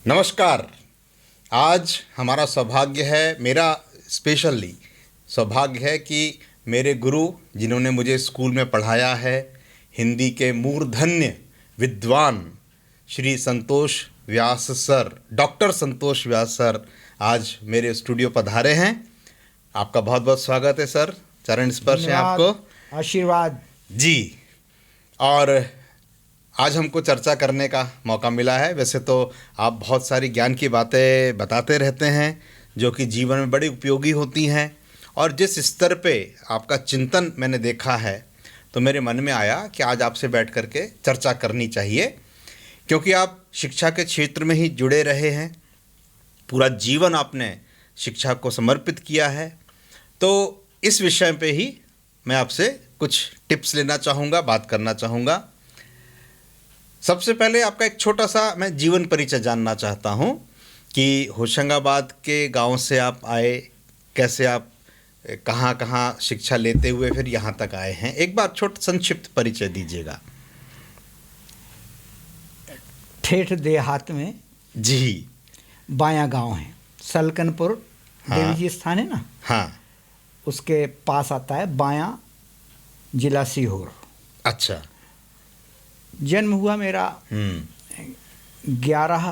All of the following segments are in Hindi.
नमस्कार। आज हमारा सौभाग्य है, मेरा स्पेशली सौभाग्य है कि मेरे गुरु जिन्होंने मुझे स्कूल में पढ़ाया है, हिंदी के मूर्धन्य विद्वान श्री संतोष व्यास सर, डॉक्टर संतोष व्यास सर आज मेरे स्टूडियो पधारे हैं। आपका बहुत बहुत स्वागत है सर, चरण स्पर्श है आपको, आशीर्वाद जी। और आज हमको चर्चा करने का मौका मिला है। वैसे तो आप बहुत सारी ज्ञान की बातें बताते रहते हैं जो कि जीवन में बड़ी उपयोगी होती हैं, और जिस स्तर पे आपका चिंतन मैंने देखा है तो मेरे मन में आया कि आज आपसे बैठ कर के चर्चा करनी चाहिए, क्योंकि आप शिक्षा के क्षेत्र में ही जुड़े रहे हैं, पूरा जीवन आपने शिक्षा को समर्पित किया है। तो इस विषय पे ही मैं आपसे कुछ टिप्स लेना चाहूँगा, बात करना चाहूँगा। सबसे पहले आपका एक छोटा सा मैं जीवन परिचय जानना चाहता हूँ कि होशंगाबाद के गांव से आप आए, कैसे आप कहाँ कहाँ शिक्षा लेते हुए फिर यहाँ तक आए हैं, एक बार छोटा संक्षिप्त परिचय दीजिएगा। ठेठ देहात में जी। बाया गांव है, सलकनपुर देवी जी स्थान है ना, हाँ, उसके पास आता है बाया, जिला सीहोर। अच्छा। जन्म हुआ मेरा 11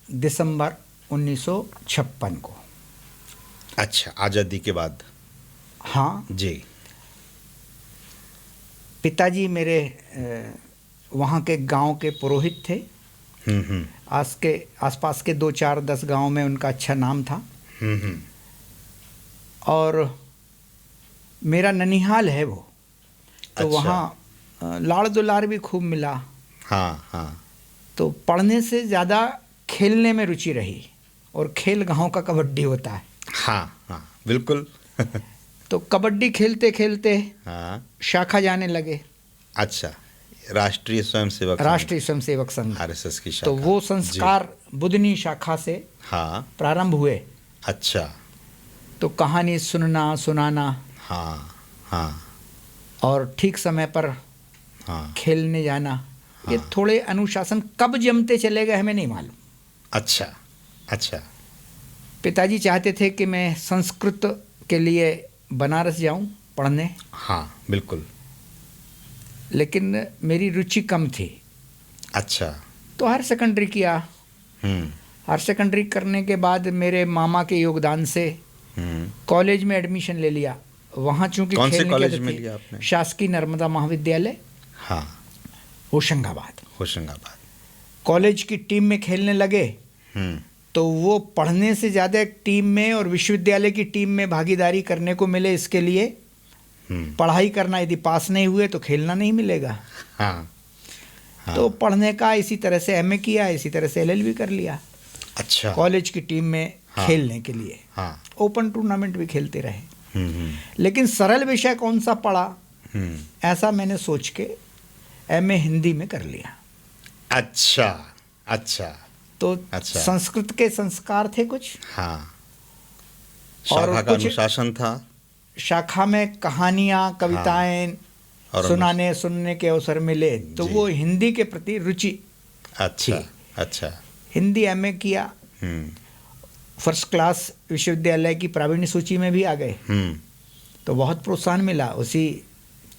दिसंबर 1956 को। अच्छा, आज़ादी के बाद। हाँ जी। पिताजी मेरे वहाँ के गांव के पुरोहित थे। आसपास के 2-4-10 गांव में उनका अच्छा नाम था। और मेरा ननिहाल है वो, तो अच्छा। वहाँ लाड़ दुलार भी खूब मिला। हाँ हाँ। तो पढ़ने से ज़्यादा खेलने में रुचि रही, और खेल गांव का कबड्डी होता है। हाँ हाँ, बिल्कुल। तो कबड्डी खेलते खेलते हाँ। शाखा जाने लगे। अच्छा, राष्ट्रीय स्वयंसेवक संघ, आरएसएस की शाखा। तो वो संस्कार बुधनी शाखा से हाँ प्रारंभ हुए। अच्छा। तो कहानी सुनना सुनाना, हाँ हाँ और ठीक समय पर हाँ। खेलने जाना, ये थोड़े अनुशासन कब जमते चले गए हमें नहीं मालूम। अच्छा अच्छा। पिताजी चाहते थे कि मैं संस्कृत के लिए बनारस जाऊं पढ़ने। हाँ बिल्कुल। लेकिन मेरी रुचि कम थी। अच्छा। तो हायर सेकेंडरी किया। हायर सेकेंडरी करने के बाद मेरे मामा के योगदान से कॉलेज में एडमिशन ले लिया। वहाँ चूँकि कौन से खेलने कॉलेज के में थे, लिया आपने? शासकीय नर्मदा महाविद्यालय, हाँ, होशंगाबाद। कॉलेज की टीम में खेलने लगे तो वो पढ़ने से ज़्यादा टीम में और विश्वविद्यालय की टीम में भागीदारी करने को मिले। इसके लिए पढ़ाई करना, यदि पास नहीं हुए तो खेलना नहीं मिलेगा। हाँ हाँ। तो पढ़ने का इसी तरह से एमए किया, इसी तरह से एलएलबी कर लिया। अच्छा। कॉलेज की टीम में खेलने के लिए ओपन टूर्नामेंट भी खेलते रहे। लेकिन सरल विषय कौन सा पढ़ा, ऐसा मैंने सोच के एमए हिंदी में कर लिया। अच्छा अच्छा। तो अच्छा। संस्कृत के संस्कार थे कुछ, हाँ, और शाखा का कुछ अनुशासन था। शाखा में कहानियाँ, कविताएं सुनाने सुनने के अवसर मिले, तो वो हिंदी के प्रति रुचि। अच्छा अच्छा। हिंदी एमए किया, फर्स्ट क्लास विश्वविद्यालय की प्रावीण्य सूची में भी आ गए। तो बहुत प्रोत्साहन मिला, उसी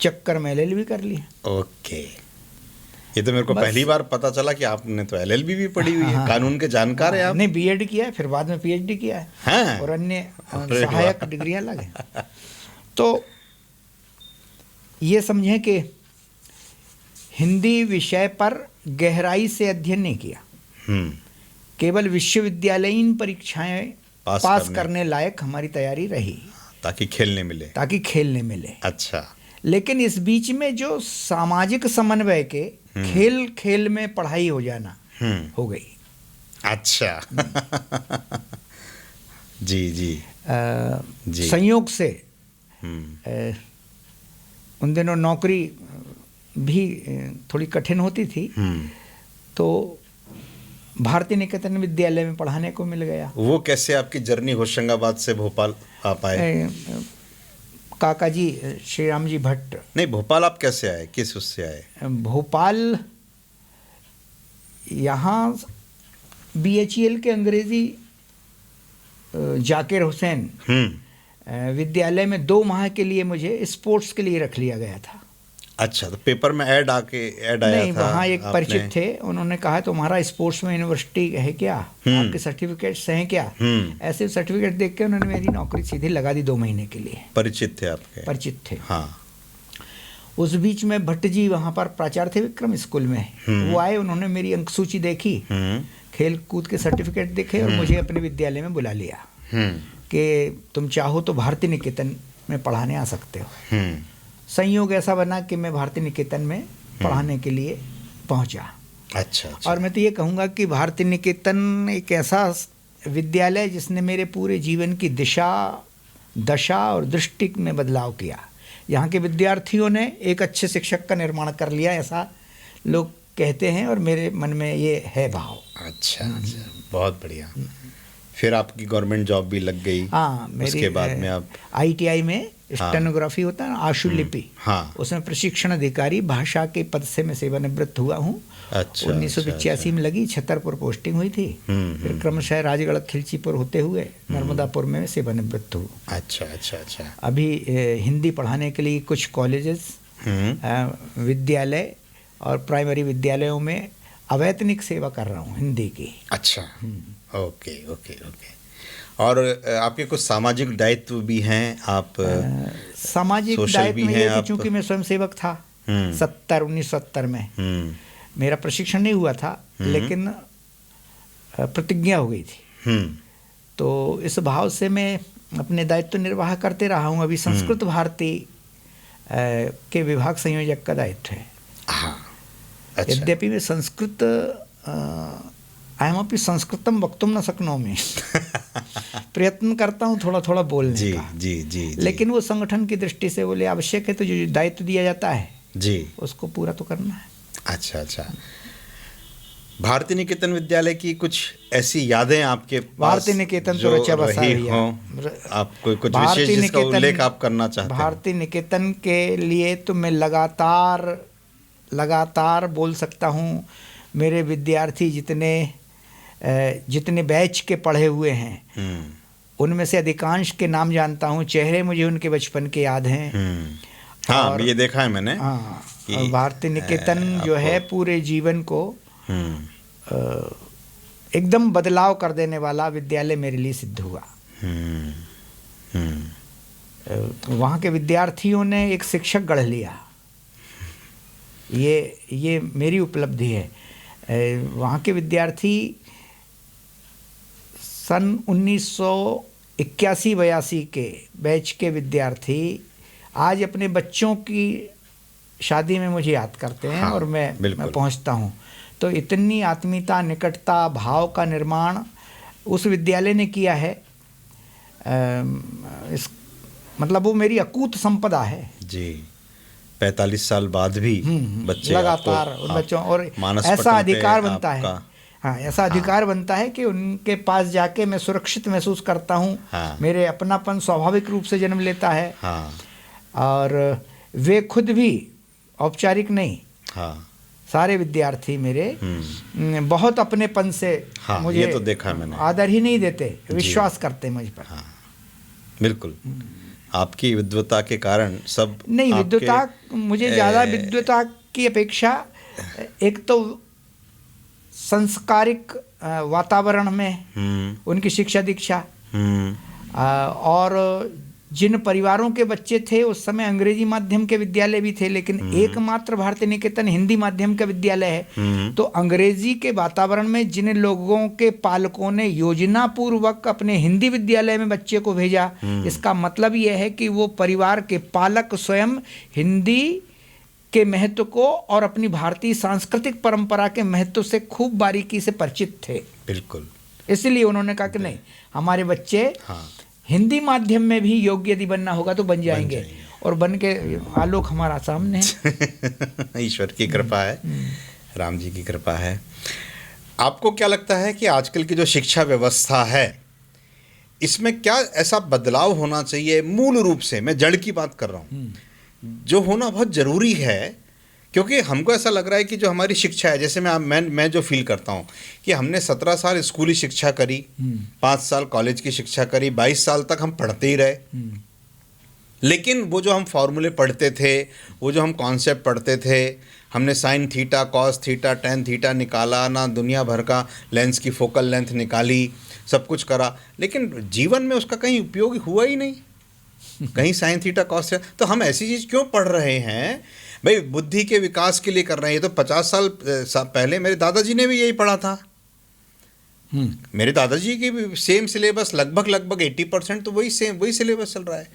चक्कर में एलएलबी कर ली। ओके, ये तो मेरे को पहली बार पता चला कि आपने तो एलएलबी भी पढ़ी हुई है। कानून के जानकार हैं आप। नहीं, बीएड किया है, फिर बाद में पीएचडी किया है। हाँ? और अन्य सहायक डिग्रियां लगे। तो ये समझें कि हिंदी विषय पर गहराई से अध्ययन नहीं किया, केवल विश्वविद्यालयीन परीक्षाएं पास करने लायक हमारी तैयारी रही, ताकि खेलने मिले। अच्छा। लेकिन इस बीच में जो सामाजिक समन्वय के खेल खेल में पढ़ाई हो जाना हो गई। अच्छा। जी जी जी। संयोग से उन दिनों नौकरी भी थोड़ी कठिन होती थी, तो भारतीय निकेतन विद्यालय में पढ़ाने को मिल गया। वो कैसे आपकी जर्नी होशंगाबाद से भोपाल आ पाए? काका जी श्री राम जी भट्ट। नहीं, भोपाल आप कैसे आए, किस उससे आए? भोपाल यहाँ BHEL के अंग्रेजी जाकिर हुसैन विद्यालय में 2 माह के लिए मुझे स्पोर्ट्स के लिए रख लिया गया था। अच्छा, तो पेपर में ऐड आया नहीं, था? वहाँ एक परिचित थे, उन्होंने कहा तुम्हारा स्पोर्ट्स में यूनिवर्सिटी है क्या, आपके सर्टिफिकेट्स हैं क्या? ऐसे सर्टिफिकेट देख के उन्होंने मेरी नौकरी सीधी लगा दी 2 महीने के लिए। परिचित थे आपके? परिचित थे। हाँ। उस बीच में भट्ट जी वहाँ पर प्राचार्य थे विक्रम स्कूल में, वो आए, उन्होंने मेरी अंक सूची देखी, खेल कूद के सर्टिफिकेट देखे और मुझे अपने विद्यालय में बुला लिया कि तुम चाहो तो भारतीय निकेतन में पढ़ाने आ सकते हो। संयोग ऐसा बना कि मैं भारतीय निकेतन में पढ़ाने के लिए पहुंचा। अच्छा। और मैं तो ये कहूँगा कि भारतीय निकेतन एक ऐसा विद्यालय जिसने मेरे पूरे जीवन की दिशा, दशा और दृष्टि में बदलाव किया। यहाँ के विद्यार्थियों ने एक अच्छे शिक्षक का निर्माण कर लिया, ऐसा लोग कहते हैं और मेरे मन में ये है भाव। अच्छा, बहुत बढ़िया। फिर आपकी गवर्नमेंट जॉब भी लग गई? हाँ, उसके बाद में आप ITI में स्टेनोग्राफी होता है ना, आशुलिपि, उसमें प्रशिक्षण अधिकारी भाषा के पद से मैं सेवानिवृत्त हुआ हूँ। 1985 में लगी, छतरपुर पोस्टिंग हुई थी, फिर क्रमशः राजगढ़ खिलचीपुर होते हुए नर्मदापुर में सेवानिवृत्त हूँ। अच्छा। अभी हिंदी पढ़ाने के लिए कुछ कॉलेजेस, विद्यालय और प्राइमरी विद्यालयों में अवैतनिक सेवा कर रहा हूँ हिंदी की। अच्छा, ओके। और आपके कुछ सामाजिक दायित्व भी हैं? आप सामाजिक दायित्व में ये, चूँकि मैं स्वयं सेवक था 1970 में, मेरा प्रशिक्षण नहीं हुआ था लेकिन प्रतिज्ञा हो गई थी, तो इस भाव से मैं अपने दायित्व निर्वाह करते रहा हूँ। अभी संस्कृत भारती के विभाग संयोजक का दायित्व है। अच्छा। यद्यपि मैं संस्कृत अहमपि संस्कृतम वक्तुम न शक्नोमि प्रयत्न करता हूँ थोड़ा थोड़ा बोलने का। जी। लेकिन वो संगठन की दृष्टि से बोले आवश्यक है, तो जो दायित्व दिया जाता है जी उसको पूरा तो करना है। अच्छा। भारतीय निकेतन विद्यालय की कुछ ऐसी यादें आपके पास भारतीय निकेतन तो रचा बसा हो, आपको कुछ विशेष जिसका उल्लेख आप करना चाहते हैं? भारतीय निकेतन के लिए तो मैं लगातार बोल सकता हूँ। मेरे विद्यार्थी जितने बैच के पढ़े हुए हैं उनमें से अधिकांश के नाम जानता हूँ, चेहरे मुझे उनके बचपन के याद हैं। हाँ, ये देखा है मैंने। हाँ, भारतीय निकेतन जो है पूरे जीवन को एकदम बदलाव कर देने वाला विद्यालय मेरे लिए सिद्ध हुआ। वहाँ के विद्यार्थियों ने एक शिक्षक गढ़ लिया, ये मेरी उपलब्धि है। वहाँ के विद्यार्थी सन 1981-82 के बैच के विद्यार्थी आज अपने बच्चों की शादी में मुझे याद करते हैं। और मैं पहुँचता हूँ तो इतनी आत्मीयता, निकटता, भाव का निर्माण उस विद्यालय ने किया है। मतलब वो मेरी अकूत संपदा है जी। 45 साल बाद भी बच्चे लगातार बच्चों, और ऐसा अधिकार बनता है, ऐसा अधिकार बनता है कि उनके पास जाके मैं सुरक्षित महसूस करता हूँ। मेरे अपनापन स्वाभाविक रूप से जन्म लेता है। और वे खुद भी औपचारिक नहीं, सारे विद्यार्थी मेरे बहुत अपनेपन से मुझे ये तो देखा मैंने, आदर ही नहीं देते, विश्वास करते मुझ पर। बिल्कुल, आपकी विद्वता के कारण सब नहीं, विद्वता मुझे ज़्यादा विद्वता की अपेक्षा एक तो संस्कारिक वातावरण में उनकी शिक्षा दीक्षा, और जिन परिवारों के बच्चे थे उस समय अंग्रेजी माध्यम के विद्यालय भी थे, लेकिन एकमात्र भारतीय निकेतन हिंदी माध्यम का विद्यालय है। तो अंग्रेजी के वातावरण में जिन लोगों के पालकों ने योजना पूर्वक अपने हिंदी विद्यालय में बच्चे को भेजा, इसका मतलब यह है कि वो परिवार के पालक स्वयं हिंदी के महत्व को और अपनी भारतीय सांस्कृतिक परंपरा के महत्व से खूब बारीकी से परिचित थे। बिल्कुल, इसलिए उन्होंने कहा कि नहीं, हमारे बच्चे हिंदी माध्यम में भी योग्य यदि बनना होगा तो बन जाएंगे। और बन के आलोक हमारा सामने है। ईश्वर की कृपा है, राम जी की कृपा है। आपको क्या लगता है कि आजकल की जो शिक्षा व्यवस्था है इसमें क्या ऐसा बदलाव होना चाहिए? मूल रूप से मैं जड़ की बात कर रहा हूँ, जो होना बहुत ज़रूरी है, क्योंकि हमको ऐसा लग रहा है कि जो हमारी शिक्षा है, जैसे मैं जो फील करता हूँ कि हमने 17 साल स्कूली शिक्षा करी, 5 साल कॉलेज की शिक्षा करी, 22 साल तक हम पढ़ते ही रहे, लेकिन वो जो हम फॉर्मूले पढ़ते थे, वो जो हम कॉन्सेप्ट पढ़ते थे, हमने sine theta, cos theta, tan theta निकाला ना, दुनिया भर का लेंस की फोकल लेंथ निकाली, सब कुछ करा, लेकिन जीवन में उसका कहीं उपयोग हुआ ही नहीं, कहीं साइन थीटा कॉस थीटा। तो हम ऐसी चीज़ क्यों पढ़ रहे हैं भाई? बुद्धि के विकास के लिए कर रहे हैं। ये तो 50 साल पहले मेरे दादाजी ने भी यही पढ़ा था। मेरे दादाजी की भी सेम सिलेबस, लगभग 80% तो वही सिलेबस चल रहा है।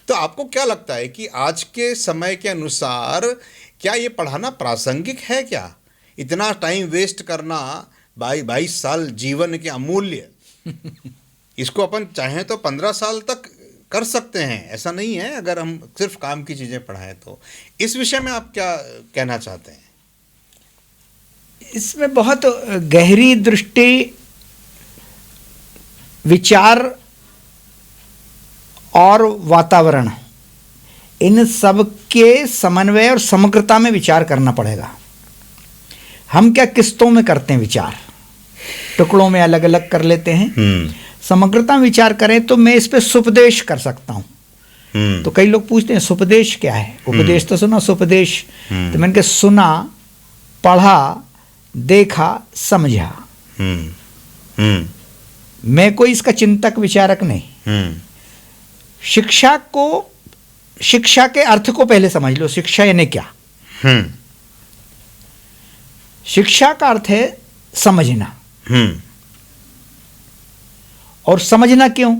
तो आपको क्या लगता है कि आज के समय के अनुसार क्या ये पढ़ाना प्रासंगिक है? क्या इतना टाइम वेस्ट करना, 22 साल जीवन के अमूल्य, इसको अपन चाहें तो 15 साल तक कर सकते हैं, ऐसा नहीं है अगर हम सिर्फ काम की चीज़ें पढ़ाएं तो। इस विषय में आप क्या कहना चाहते हैं? इसमें बहुत गहरी दृष्टि, विचार और वातावरण, इन सब के समन्वय और समग्रता में विचार करना पड़ेगा। हम क्या किस्तों में करते हैं विचार, टुकड़ों में अलग अलग कर लेते हैं। समग्रता में विचार करें तो मैं इस पे सुपदेश कर सकता हूँ। तो कई लोग पूछते हैं सुपदेश क्या है? उपदेश तो सुना, सुपदेश तो मैंने कहा सुना, पढ़ा, देखा, समझा। मैं कोई इसका चिंतक विचारक नहीं। शिक्षा के अर्थ को पहले समझ लो। शिक्षा यानी क्या? शिक्षा का अर्थ है समझना। और समझना क्यों?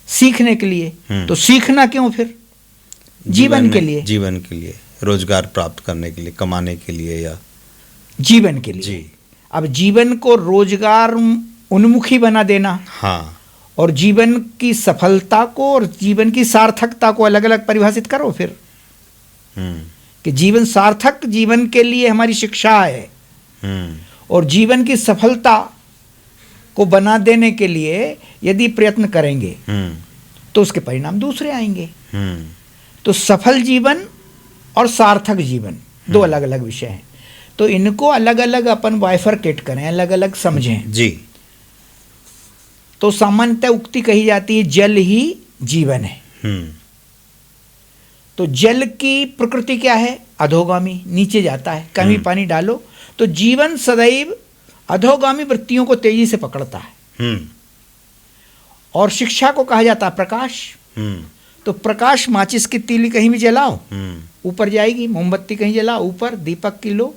सीखने के लिए। तो सीखना क्यों फिर? जीवन के लिए। जीवन के लिए, रोजगार प्राप्त करने के लिए, कमाने के लिए, या जीवन के लिए जी। अब जीवन को रोजगार उन्मुखी बना देना, हाँ, और जीवन की सफलता को और जीवन की सार्थकता को अलग अलग परिभाषित करो फिर कि जीवन सार्थक जीवन के लिए हमारी शिक्षा है, और जीवन की सफलता को बना देने के लिए यदि प्रयत्न करेंगे तो उसके परिणाम दूसरे आएंगे। तो सफल जीवन और सार्थक जीवन दो अलग अलग विषय हैं। तो इनको अलग अलग अपन बाइफरकेट करें, अलग अलग समझें जी। तो सामान्यतः उक्ति कही जाती है जल ही जीवन है। तो जल की प्रकृति क्या है? अधोगामी, नीचे जाता है। कहीं पानी डालो तो जीवन सदैव अधोगामी वृत्तियों को तेजी से पकड़ता है। और शिक्षा को कहा जाता है प्रकाश। तो प्रकाश, माचिस की तीली कहीं भी जलाओ ऊपर जाएगी, मोमबत्ती कहीं जलाओ ऊपर, दीपक की लो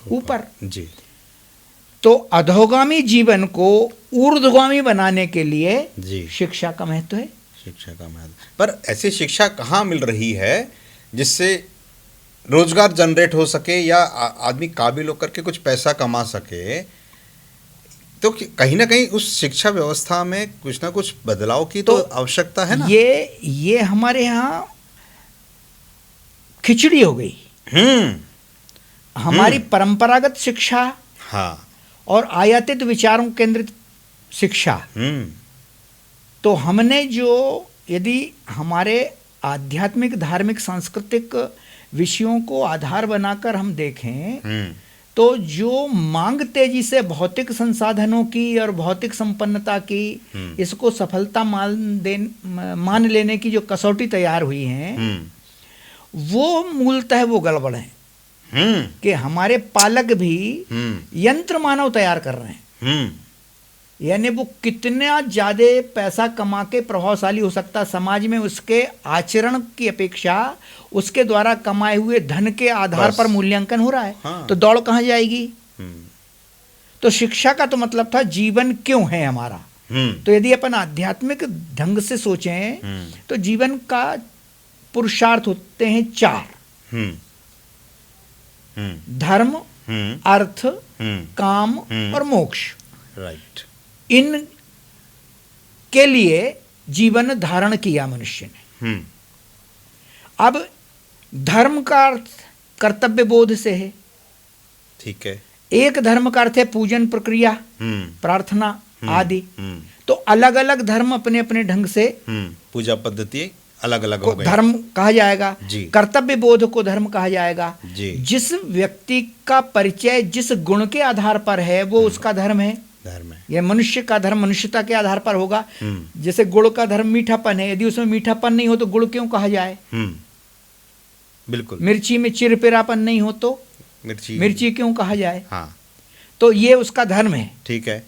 ऊपर। जी। तो अधोगामी जीवन को ऊर्ध्वगामी बनाने के लिए जी शिक्षा का महत्व है। शिक्षा का महत्व। पर ऐसी शिक्षा कहाँ मिल रही है जिससे रोजगार जनरेट हो सके या आदमी काबिल होकर के कुछ पैसा कमा सके? तो कहीं ना कहीं उस शिक्षा व्यवस्था में कुछ ना कुछ बदलाव की तो आवश्यकता है ना। ये हमारे यहाँ खिचड़ी हो गई। हमारी परंपरागत शिक्षा, हाँ, और आयातित विचारों केंद्रित शिक्षा। तो हमने जो, यदि हमारे आध्यात्मिक, धार्मिक, सांस्कृतिक विषयों को आधार बनाकर हम देखें तो जो मांग तेजी से भौतिक संसाधनों की और भौतिक संपन्नता की, इसको सफलता मान लेने की जो कसौटी तैयार हुई है, वो मूलतः वो गड़बड़ है कि हमारे पालक भी यंत्र मानव तैयार कर रहे हैं। यानी वो कितना ज़्यादा पैसा कमा के प्रभावशाली हो सकता है समाज में, उसके आचरण की अपेक्षा उसके द्वारा कमाए हुए धन के आधार पर मूल्यांकन हो रहा है। हाँ। तो दौड़ कहाँ जाएगी? तो शिक्षा का तो मतलब था जीवन क्यों है हमारा। तो यदि अपन आध्यात्मिक ढंग से सोचें तो जीवन का पुरुषार्थ होते हैं 4: धर्म, अर्थ, काम और मोक्ष। राइट। इन के लिए जीवन धारण किया मनुष्य ने। अब धर्म का अर्थ कर्तव्य बोध से है। ठीक है। एक धर्म का अर्थ है पूजन प्रक्रिया, प्रार्थना आदि। तो अलग अलग धर्म अपने अपने ढंग से पूजा पद्धति अलग अलग को हो गए धर्म कहा जाएगा, जी। कर्तव्य बोध को धर्म कहा जाएगा। जी। जिस व्यक्ति का परिचय जिस गुण के आधार पर है वो उसका धर्म है। धर्म है। यह मनुष्य का धर्म मनुष्यता के आधार पर होगा। हम्म। जैसे गुड़ का धर्म मीठापन है, यदि उसमें मीठापन नहीं हो तो गुड़ क्यों कहा जाए? बिल्कुल। मिर्ची में चिरपिरापन नहीं हो तो मिर्ची क्यों कहा जाए? हाँ। तो ये उसका धर्म है। ठीक है।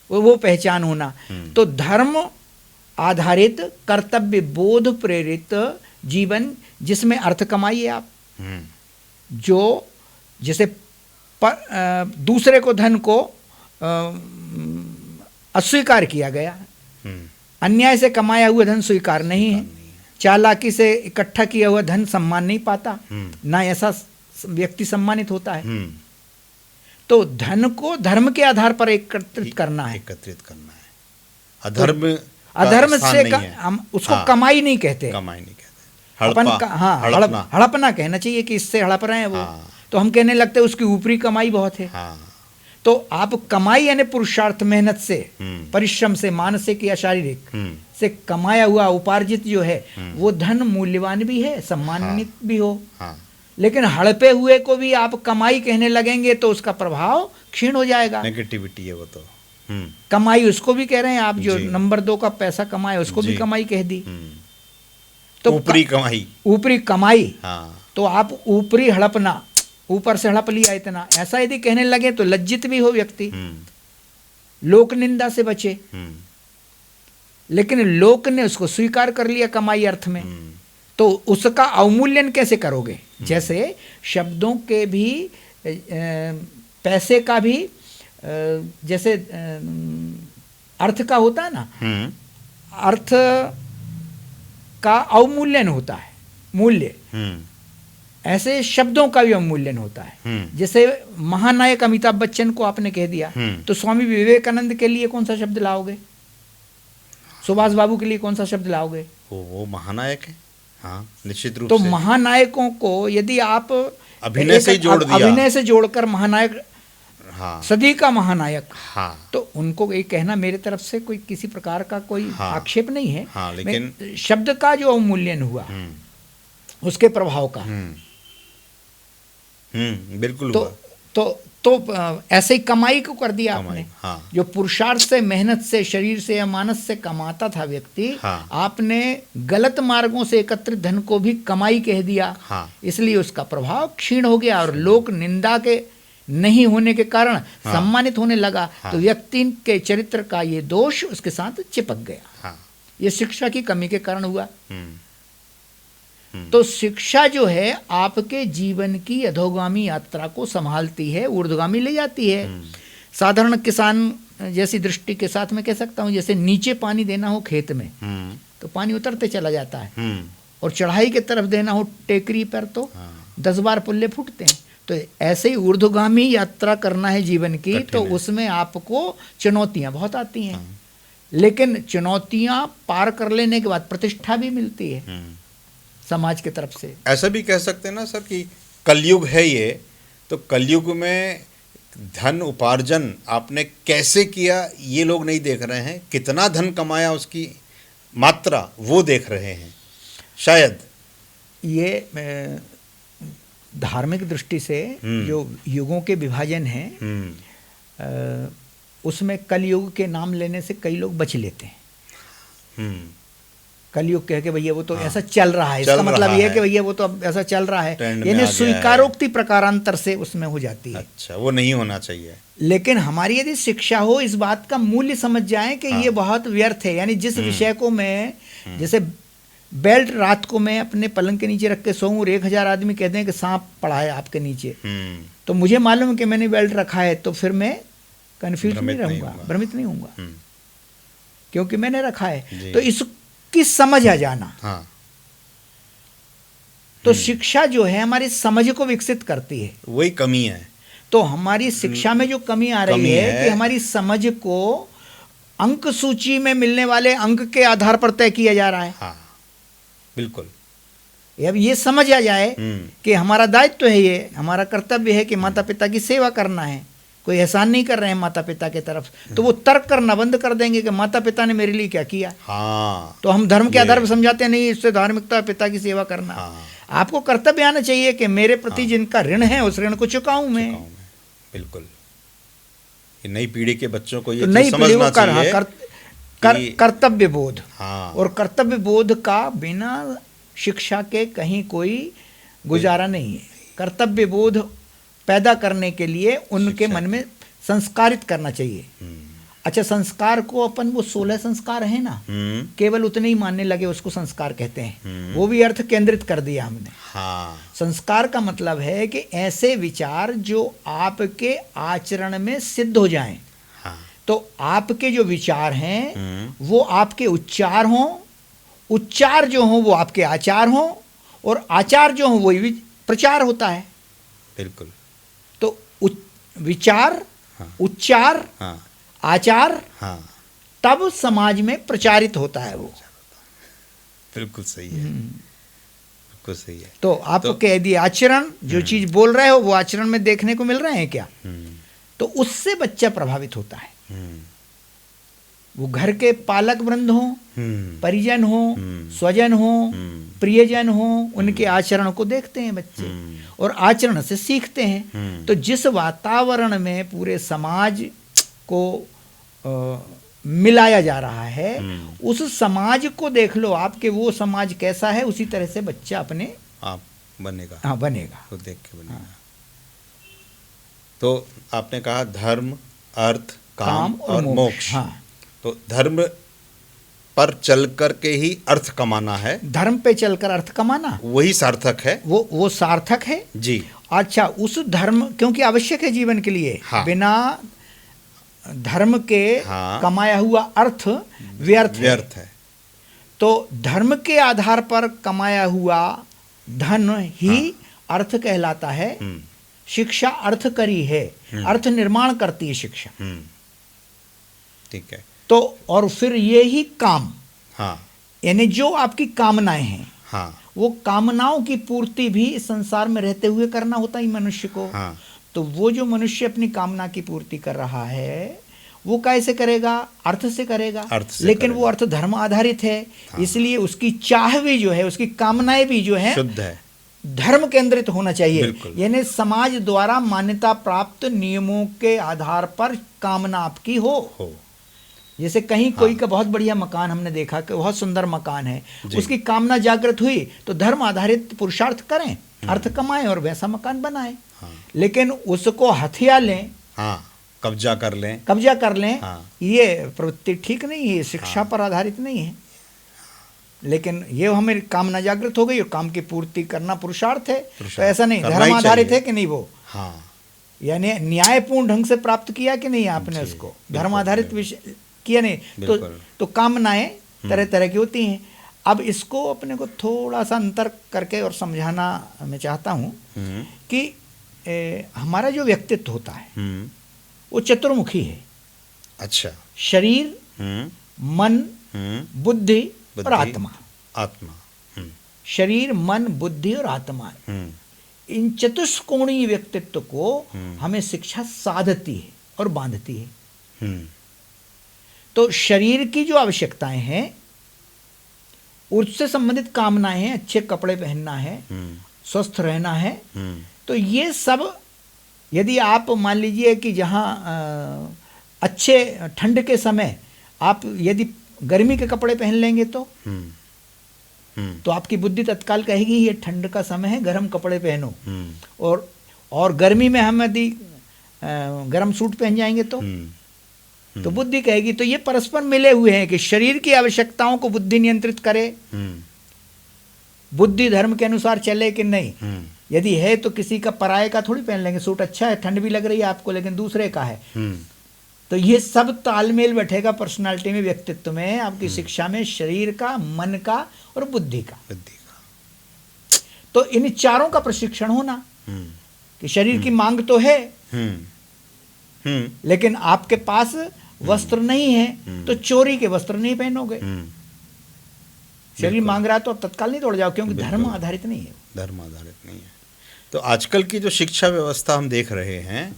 वो पहचान होना। तो धर्म आधारित कर्तव्य बोध प्रेरित जीवन जिसमें अर्थ कमाइए आप, जो जैसे दूसरे को धन को अस्वीकार किया गया, अन्याय से कमाया हुआ धन स्वीकार नहीं है, चालाकी से इकट्ठा किया हुआ धन सम्मान नहीं पाता, ना ऐसा व्यक्ति सम्मानित होता है। तो धन को धर्म के आधार पर एकत्रित करना है। अधर्म से हम उसको कमाई नहीं कहते, हड़पना कहना चाहिए कि इससे हड़प रहे हैं वो। तो हम कहने लगते हैं उसकी ऊपरी कमाई बहुत है। तो आप कमाई यानी पुरुषार्थ मेहनत से, परिश्रम से, मानसिक या शारीरिक से कमाया हुआ उपार्जित जो है वो धन मूल्यवान भी है, सम्मानित भी हो। लेकिन हड़पे हुए को भी आप कमाई कहने लगेंगे तो उसका प्रभाव क्षीण हो जाएगा। नेगेटिविटी है वो तो। कमाई उसको भी कह रहे हैं आप, जो नंबर 2 का पैसा कमाए उसको भी कमाई कह दी। तो ऊपरी कमाई। तो आप ऊपरी हड़पना, ऊपर से हड़प लिया इतना, ऐसा यदि कहने लगे तो लज्जित भी हो व्यक्ति, लोक निंदा से बचे। लेकिन लोक ने उसको स्वीकार कर लिया कमाई अर्थ में, तो उसका अवमूल्यन कैसे करोगे? जैसे शब्दों के भी पैसे का भी जैसे अर्थ का होता है ना, अर्थ का अवमूल्यन होता है, मूल्य, ऐसे शब्दों का भी अवमूल्यन होता है। जैसे महानायक अमिताभ बच्चन को आपने कह दिया तो स्वामी विवेकानंद के लिए कौन सा शब्द लाओगे? सुभाष बाबू के लिए कौन सा शब्द लाओगे? वो महानायक है। हाँ, निश्चित रूप तो से। महानायकों को यदि आप अभिनय से जोड़ दिया, अभिनय से जोड़कर महानायक, हाँ, सदी का महानायक, हाँ, तो उनको ये कहना मेरे तरफ से कोई किसी प्रकार का कोई आक्षेप नहीं है। हाँ, लेकिन शब्द का जो अवमूल्यन हुआ उसके प्रभाव का, बिल्कुल तो, हुआ। तो ऐसे ही कमाई को कर दिया आपने। हाँ। जो पुरुषार्थ से, मेहनत से, शरीर से या मानस से कमाता था व्यक्ति, आपने गलत मार्गों से एकत्रित धन को भी कमाई कह दिया। इसलिए उसका प्रभाव क्षीण हो गया और लोक निंदा के नहीं होने के कारण सम्मानित होने लगा। तो व्यक्ति के चरित्र का ये दोष उसके साथ चिपक गया। ये शिक्षा की कमी के कारण हुआ। तो शिक्षा जो है आपके जीवन की अधोगामी यात्रा को संभालती है, ऊर्ध्वगामी ले जाती है। साधारण किसान जैसी दृष्टि के साथ मैं कह सकता हूँ, जैसे नीचे पानी देना हो खेत में तो पानी उतरते चला जाता है, और चढ़ाई की तरफ देना हो टेकरी पर तो 10 बार पुल्ले फूटते हैं। तो ऐसे ही ऊर्ध्वगामी यात्रा करना है जीवन की, तो उसमें आपको चुनौतियाँ बहुत आती हैं। लेकिन चुनौतियाँ पार कर लेने के बाद प्रतिष्ठा भी मिलती है समाज की तरफ से। ऐसा भी कह सकते हैं ना सर कि कलयुग है ये, तो कलयुग में धन उपार्जन आपने कैसे किया ये लोग नहीं देख रहे हैं, कितना धन कमाया उसकी मात्रा वो देख रहे हैं शायद। ये धार्मिक दृष्टि से जो युगों के विभाजन है उसमें कलयुग के नाम लेने से कई लोग बच लेते हैं। कलयुग कह के भैया वो तो ऐसा चल रहा है, इसका मतलब ये है कि भैया वो तो अब ऐसा चल रहा है, यानी स्वीकारोक्ति प्रकारांतर से उसमें हो जाती है। अच्छा, वो नहीं होना चाहिए। लेकिन हमारी यदि शिक्षा हो, इस बात का मूल्य समझ जाए कि ये बहुत व्यर्थ है। यानी जिस विषय को मैं, जैसे बेल्ट रात को मैं अपने पलंग के नीचे रख के सोऊं और 1000 आदमी कहते हैं कि सांप पड़ा है आपके नीचे, तो मुझे मालूम है कि मैंने बेल्ट रखा है, तो फिर मैं कन्फ्यूज नहीं रहूंगा, भ्रमित नहीं होऊंगा, क्योंकि मैंने रखा है। तो इसकी समझ आ जाना, तो शिक्षा जो है हमारी समझ को विकसित करती है। वही कमी है। तो हमारी शिक्षा में जो कमी आ रही है कि हमारी समझ को अंक सूची में मिलने वाले अंक के आधार पर तय किया जा रहा है। हाँ, बिल्कुल। अब ये समझ आ जाए कि हमारा दायित्व है, ये हमारा कर्तव्य है कि माता पिता की सेवा करना है, कोई एहसान नहीं कर रहे हैं माता पिता की तरफ, तो वो तर्क करना बंद कर देंगे कि माता पिता ने मेरे लिए क्या किया। हाँ, तो हम धर्म के आधार पर समझाते हैं नहीं, इससे धार्मिकता पिता की सेवा करना। हाँ, आपको कर्तव्य आना चाहिए कि मेरे प्रति जिनका ऋण है उस ऋण को चुकाऊं मैं। बिल्कुल। ये नई पीढ़ी के बच्चों को ये तो नई पीढ़ी को कर्तव्य बोध, हाँ, और कर्तव्य बोध का बिना शिक्षा के कहीं कोई गुजारा नहीं है। कर्तव्य बोध पैदा करने के लिए उनके मन में संस्कारित करना चाहिए। अच्छा, संस्कार को अपन वो 16 संस्कार है ना, केवल उतने ही मानने लगे उसको संस्कार कहते हैं, वो भी अर्थ केंद्रित कर दिया हमने। हाँ, संस्कार का मतलब है कि ऐसे विचार जो आपके आचरण में सिद्ध हो जाएं। हाँ, तो आपके जो विचार हैं वो आपके उच्चार हों, उच्चार जो हों वो आपके आचार हों, और आचार जो हों वही प्रचार होता है। बिल्कुल। तो विचार, हाँ, उच्चार, हाँ, आचार, हाँ, तब समाज में प्रचारित होता है वो। बिल्कुल सही है, बिल्कुल सही है। तो आपके यदि आचरण, जो चीज बोल रहे हो वो आचरण में देखने को मिल रहे हैं क्या, तो उससे बच्चा प्रभावित होता है। वो घर के पालक वृंद हों, परिजन हों, स्वजन हों, प्रियजन हों, उनके आचरण को देखते हैं बच्चे और आचरण से सीखते हैं। तो जिस वातावरण में पूरे समाज को मिलाया जा रहा है, उस समाज को देख लो आप कि वो समाज कैसा है, उसी तरह से बच्चा अपने आप बनेगा। हाँ, बनेगा, तो देख के बनेगा। हाँ। तो आपने कहा धर्म, अर्थ, काम और मोक्ष। हाँ। तो धर्म पर चल कर के ही अर्थ कमाना है, धर्म पे चलकर अर्थ कमाना वही सार्थक है, वो सार्थक है जी। अच्छा, उस धर्म क्योंकि आवश्यक है जीवन के लिए। हाँ। बिना धर्म के हाँ, कमाया हुआ अर्थ व्यर्थ है। तो धर्म के आधार पर कमाया हुआ धन ही अर्थ कहलाता है। शिक्षा अर्थ करी है, अर्थ निर्माण करती है शिक्षा। ठीक है। तो और फिर ये ही काम, हाँ, यानी जो आपकी कामनाएं हैं, हाँ, वो कामनाओं की पूर्ति भी इस संसार में रहते हुए करना होता है मनुष्य को। हाँ। तो वो जो मनुष्य अपनी कामना की पूर्ति कर रहा है वो कैसे करेगा, अर्थ से करेगा, लेकिन वो अर्थ धर्म आधारित है। हाँ। इसलिए उसकी चाह भी जो है, उसकी कामनाएं भी जो है शुद्ध है, धर्म केंद्रित होना चाहिए। यानी समाज द्वारा मान्यता प्राप्त नियमों के आधार पर कामना आपकी हो। जैसे कहीं कोई का बहुत बढ़िया मकान हमने देखा कि बहुत सुंदर मकान है, उसकी कामना जागृत हुई तो धर्म आधारित पुरुषार्थ करें, अर्थ कमाएं और वैसा मकान बनाएं। लेकिन उसको हथिया लें, कब्जा कर लें, ये प्रवृत्ति ठीक नहीं है, शिक्षा पर आधारित नहीं है। लेकिन ये हमें कामना जागृत हो गई और काम की पूर्ति करना पुरुषार्थ है, तो ऐसा नहीं, धर्म आधारित है कि नहीं वो, यानी न्यायपूर्ण ढंग से प्राप्त किया कि नहीं आपने उसको, धर्म आधारित विषय किया नहीं। तो कामनाएं तरह तरह की होती हैं। अब इसको अपने को थोड़ा सा अंतर करके और समझाना मैं चाहता हूँ कि हमारा जो व्यक्तित्व होता है वो चतुर्मुखी है। अच्छा। शरीर, मन, बुद्धि और आत्मा। शरीर, मन, बुद्धि और आत्मा, इन चतुष्कोणीय व्यक्तित्व को हमें शिक्षा साधती है और बांधती है। तो शरीर की जो आवश्यकताएं हैं, उससे संबंधित कामनाएं हैं, अच्छे कपड़े पहनना है, स्वस्थ रहना है, तो ये सब यदि आप मान लीजिए कि जहाँ अच्छे ठंड के समय आप यदि गर्मी के कपड़े पहन लेंगे तो आपकी बुद्धि तत्काल कहेगी ये ठंड का समय है, गर्म कपड़े पहनो। और गर्मी में हम यदि गर्म सूट पहन जाएंगे तो बुद्धि कहेगी। तो ये परस्पर मिले हुए हैं कि शरीर की आवश्यकताओं को बुद्धि नियंत्रित करे, बुद्धि धर्म के अनुसार चले कि नहीं। यदि है तो किसी का पराये का थोड़ी पहन लेंगे, सूट अच्छा है, ठंड भी लग रही है आपको, लेकिन दूसरे का है। तो ये सब तालमेल बैठेगा पर्सनालिटी में, व्यक्तित्व में, आपकी शिक्षा में, शरीर का, मन का और बुद्धि का। तो इन चारों का प्रशिक्षण होना कि शरीर की मांग तो है लेकिन आपके पास वस्त्र नहीं है तो चोरी के वस्त्र नहीं पहनोगे। शरीर मांग रहा है तो तत्काल नहीं तोड़ जाओ, क्योंकि धर्म आधारित नहीं है। धर्म आधारित नहीं है। तो आजकल की जो शिक्षा व्यवस्था हम देख रहे हैं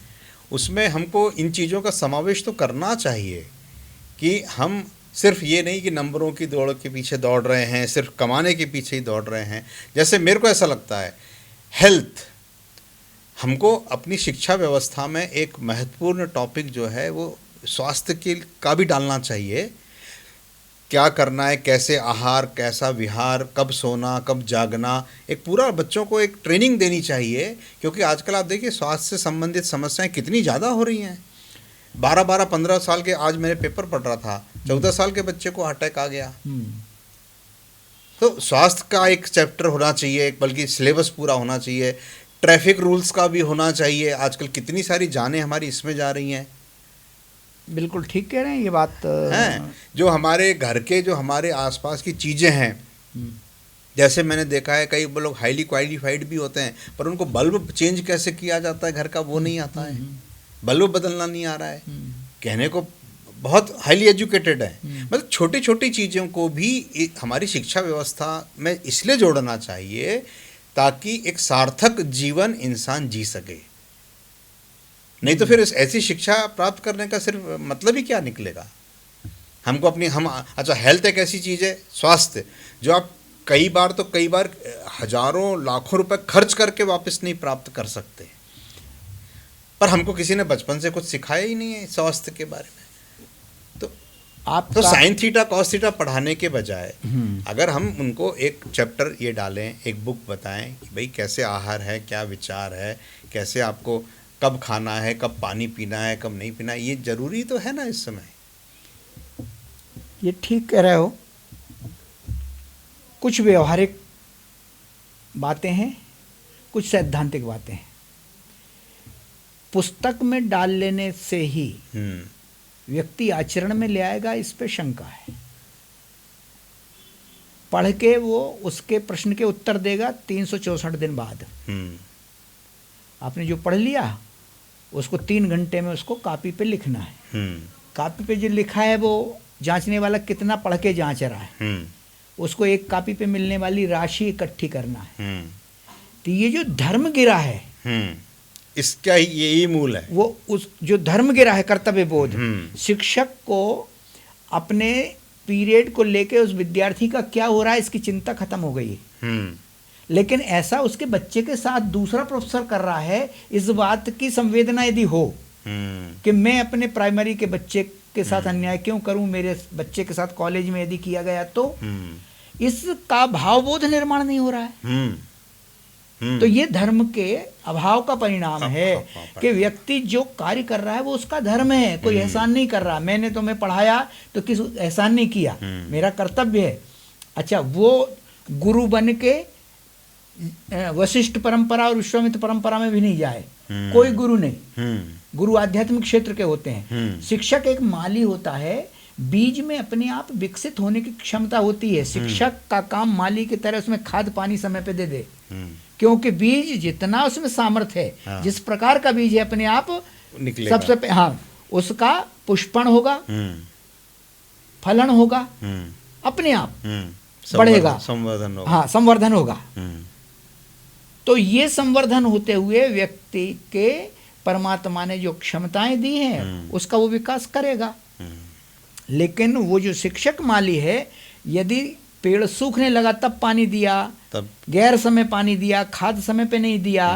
उसमें हमको इन चीज़ों का समावेश तो करना चाहिए कि हम सिर्फ ये नहीं कि नंबरों की दौड़ के पीछे दौड़ रहे हैं, सिर्फ कमाने के पीछे ही दौड़ रहे हैं। जैसे मेरे को ऐसा लगता है हेल्थ, हमको अपनी शिक्षा व्यवस्था में एक महत्वपूर्ण टॉपिक जो है वो स्वास्थ्य के का भी डालना चाहिए। क्या करना है, कैसे आहार, कैसा विहार, कब सोना, कब जागना, एक पूरा बच्चों को एक ट्रेनिंग देनी चाहिए। क्योंकि आजकल आप देखिए स्वास्थ्य से संबंधित समस्याएं कितनी ज़्यादा हो रही हैं। 12-12, 15 साल के, आज मैंने पेपर पढ़ रहा था, 14 साल के बच्चे को अटैक आ गया। तो स्वास्थ्य का एक चैप्टर होना चाहिए, बल्कि सिलेबस पूरा होना चाहिए। ट्रैफिक रूल्स का भी होना चाहिए। आजकल कितनी सारी जानें हमारी इसमें जा रही हैं। बिल्कुल ठीक कह रहे हैं, ये बात हैं जो हमारे घर के, जो हमारे आसपास की चीज़ें हैं, जैसे मैंने देखा है कई लोग हाईली क्वालिफाइड भी होते हैं, पर उनको बल्ब चेंज कैसे किया जाता है घर का वो नहीं आता है, बल्ब बदलना नहीं आ रहा है। कहने को बहुत हाईली एजुकेटेड है। मतलब छोटी छोटी चीज़ों को भी हमारी शिक्षा व्यवस्था में इसलिए जोड़ना चाहिए ताकि एक सार्थक जीवन इंसान जी सके। नहीं तो फिर ऐसी शिक्षा प्राप्त करने का सिर्फ मतलब ही क्या निकलेगा। हमको अपनी अच्छा, हेल्थ एक ऐसी चीज़ है, स्वास्थ्य, जो आप कई बार हजारों लाखों रुपए खर्च करके वापस नहीं प्राप्त कर सकते। पर हमको किसी ने बचपन से कुछ सिखाया ही नहीं है स्वास्थ्य के बारे में। तो साइन थीटा कॉस थीटा पढ़ाने के बजाय अगर हम उनको एक चैप्टर ये डालें, एक बुक बताएं कि भाई कैसे आहार है, क्या विचार है, कैसे आपको कब खाना है, कब पानी पीना है, कब नहीं पीना है, ये जरूरी तो है ना इस समय। ये ठीक कह रहे हो। कुछ व्यवहारिक बातें हैं, कुछ सैद्धांतिक बातें हैं। पुस्तक में डाल लेने से ही व्यक्ति आचरण में ले आएगा, इस पे शंका है। पढ़ के वो उसके प्रश्न के उत्तर देगा 364 दिन बाद। आपने जो पढ़ लिया उसको 3 घंटे में उसको कॉपी पे लिखना है। कॉपी पे जो लिखा है वो जांचने वाला कितना पढ़ के जांच रहा है, उसको एक कॉपी पे मिलने वाली राशि इकट्ठी करना है। तो ये जो धर्म गिरा है, इसका यही मूल है। वो उस जो धर्म गिरा है, कर्तव्य बोध, शिक्षक को अपने पीरियड को लेके उस विद्यार्थी का क्या हो रहा है इसकी चिंता खत्म हो गई है। लेकिन ऐसा उसके बच्चे के साथ दूसरा प्रोफेसर कर रहा है, इस बात की संवेदना यदि हो कि मैं अपने प्राइमरी के बच्चे के साथ अन्याय क्यों करूं, मेरे बच्चे के साथ कॉलेज में यदि किया गया तो इसका भावबोध निर्माण नहीं हो रहा है। तो ये धर्म के अभाव का परिणाम है कि व्यक्ति जो कार्य कर रहा है वो उसका धर्म है, कोई एहसान नहीं कर रहा। मैंने तुम्हें पढ़ाया तो किस एहसान नहीं किया, मेरा कर्तव्य है। अच्छा, वो गुरु बन के वशिष्ठ परंपरा और विश्वामित्र परंपरा में भी नहीं जाए, कोई गुरु नहीं। गुरु आध्यात्मिक क्षेत्र के होते हैं। शिक्षक एक माली होता है, बीज में अपने आप विकसित होने की क्षमता होती है। शिक्षक का काम माली की तरह उसमें खाद पानी समय पे दे दे, क्योंकि बीज जितना उसमें सामर्थ्य है, जिस प्रकार का बीज है अपने आप सबसे उसका पुष्पण होगा, फलन होगा, अपने आप बढ़ेगा, संवर्धन होगा। संवर्धन होगा। तो ये संवर्धन होते हुए व्यक्ति के परमात्मा ने जो क्षमताएं दी हैं उसका वो विकास करेगा। लेकिन वो जो शिक्षक माली है, यदि पेड़ सूखने लगा तब पानी दिया, तब गैर समय पानी दिया, खाद समय पे नहीं दिया,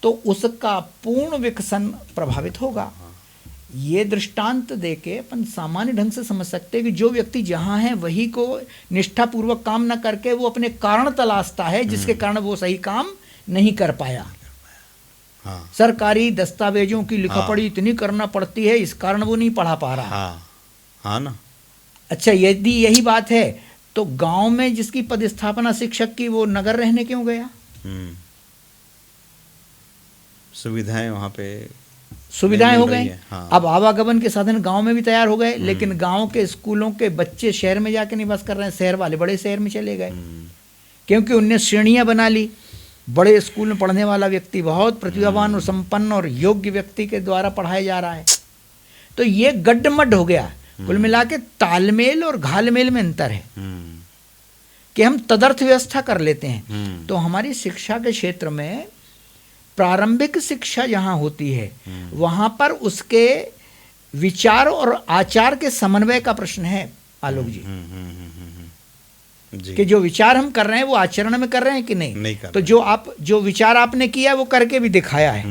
तो उसका पूर्ण विकसन प्रभावित होगा। ये दृष्टांत देके अपन सामान्य ढंग से समझ सकते हैं कि जो व्यक्ति जहाँ है वही को निष्ठापूर्वक काम न करके वो अपने कारण तलाशता है, जिसके कारण वो सही काम नहीं कर पाया। सरकारी दस्तावेजों की लिखापढ़ी इतनी करना पड़ती है, इस कारण वो नहीं पढ़ा पा रहा। ना। अच्छा, यदि यही बात है तो गांव में जिसकी पदस्थापना शिक्षक की, वो नगर रहने क्यों गया? सुविधाएं वहाँ पे सुविधाएं हो गई। अब आवागमन के साधन गांव में भी तैयार हो गए, लेकिन गांव के स्कूलों के बच्चे शहर में जाके निवास कर रहे हैं, शहर वाले बड़े शहर में चले गए, क्योंकि उनने श्रेणियां बना ली। बड़े स्कूल में पढ़ने वाला व्यक्ति बहुत प्रतिभावान और संपन्न और योग्य व्यक्ति के द्वारा पढ़ाया जा रहा है। तो ये गड्ढमड्ढ हो गया। कुल मिला के तालमेल और घालमेल में अंतर है कि हम तदर्थ व्यवस्था कर लेते हैं। तो हमारी शिक्षा के क्षेत्र में प्रारंभिक शिक्षा जहाँ होती है वहाँ पर उसके विचार और आचार के समन्वय का प्रश्न है आलोक जी। जी। कि जो विचार हम कर रहे हैं वो आचरण में कर रहे हैं कि नहीं कर तो जो विचार आपने किया वो करके भी दिखाया है,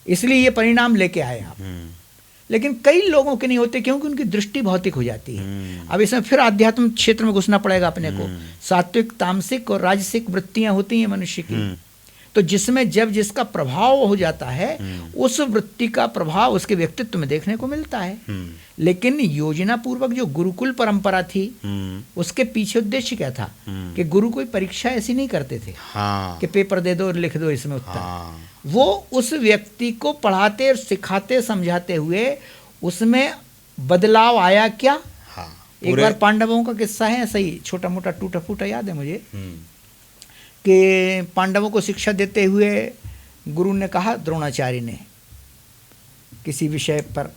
इसलिए ये परिणाम लेके आए आप। लेकिन कई लोगों के नहीं होते क्योंकि उनकी दृष्टि भौतिक हो जाती है। अब इसमें फिर आध्यात्म क्षेत्र में घुसना पड़ेगा अपने को। सात्विक, तामसिक और राजसिक वृत्तियां होती हैं मनुष्य की, तो जिसमें जब जिसका प्रभाव हो जाता है उस वृत्ति का प्रभाव उसके व्यक्तित्व में देखने को मिलता है। लेकिन योजना पूर्वक जो गुरुकुल परंपरा थी उसके पीछे उद्देश्य क्या था कि गुरु कोई परीक्षा ऐसी नहीं करते थे कि पेपर दे दो और लिख दो इसमें उत्तर। वो उस व्यक्ति को पढ़ाते और सिखाते समझाते हुए उसमें बदलाव आया क्या। एक बार पांडवों का किस्सा है, ऐसा ही छोटा मोटा टूटा फूटा याद है मुझे कि पांडवों को शिक्षा देते हुए गुरु ने कहा, द्रोणाचार्य ने किसी विषय पर,